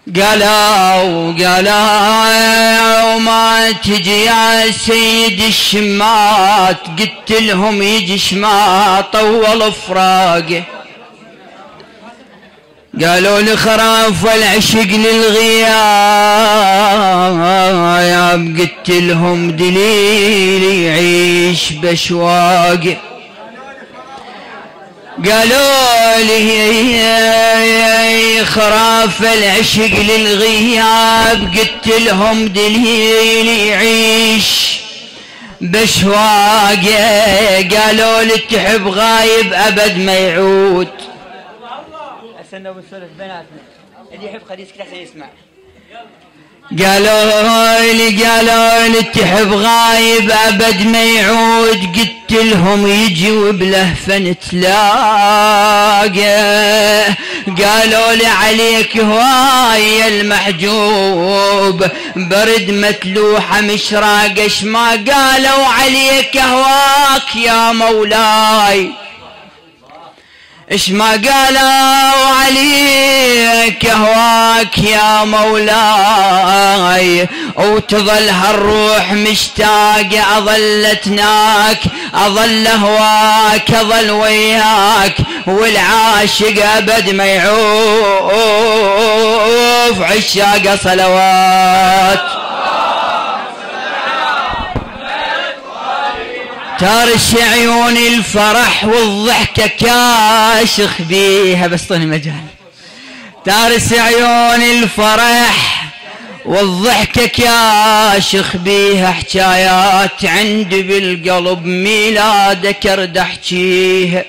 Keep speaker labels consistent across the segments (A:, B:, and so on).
A: قالوا ما تجي يا سيد الشمات، قلت لهم يجي شمات طول فراقه. قالوا لي خراف والعشق للغياب، قلت لهم دليل يعيش بشواقه. قالوا لي خراف العشق للغياب، قلت لهم دليل يعيش بشواقه. قالوا لي تحب غايب أبد ما يعود. استنوا بالسولف بناتنا اللي يحب خليه يسكت عشان يسمع. قالوا لي تحب غايب أبد ما يعود، قلت لهم يجي وبلهفة نتلاقى. قالوا لي عليك هواي المحجوب، برد متلوحة مشراقة شما. قالوا عليك هواك يا مولاي، اش ما قالوا عليك هواك يا مولاي. وتظل هالروح مشتاقة، أظلتناك أظل هواك أظل وياك، والعاشق أبد ما يعوف عشاق صلوات. ترش عيون الفرح والضحكة كاشخ بيها، بس طني مجال. ترس عيون الفرح والضحكة كاشخ بيها، حكايات عندي بالقلب ميلادك ارد احكيها.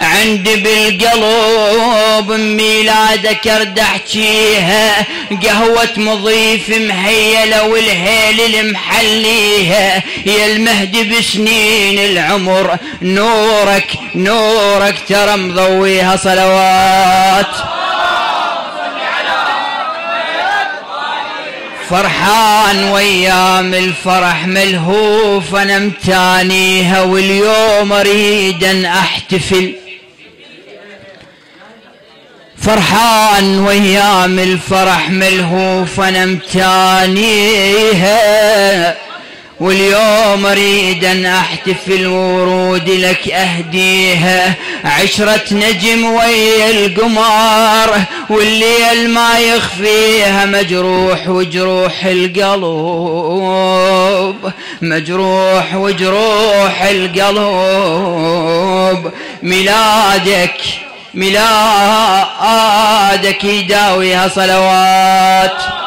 A: عندي بالقلب ميلادك ارد احكيها. قهوة مضيف مهيلة والهيل المحليها، يا المهدي بسنين العمر نورك نورك ترى مضويها صلوات. فرحان وايام الفرح ملهوف انا متانيها، واليوم اريد ان احتفل. فرحان وايام الفرح ملهوف انا متانيها، واليوم اريد ان احتفل ورود لك اهديها. عشرة نجم ويا القمر والليل ما يخفيها، مجروح وجروح القلب مجروح وجروح القلب. ميلادك يداويها صلوات.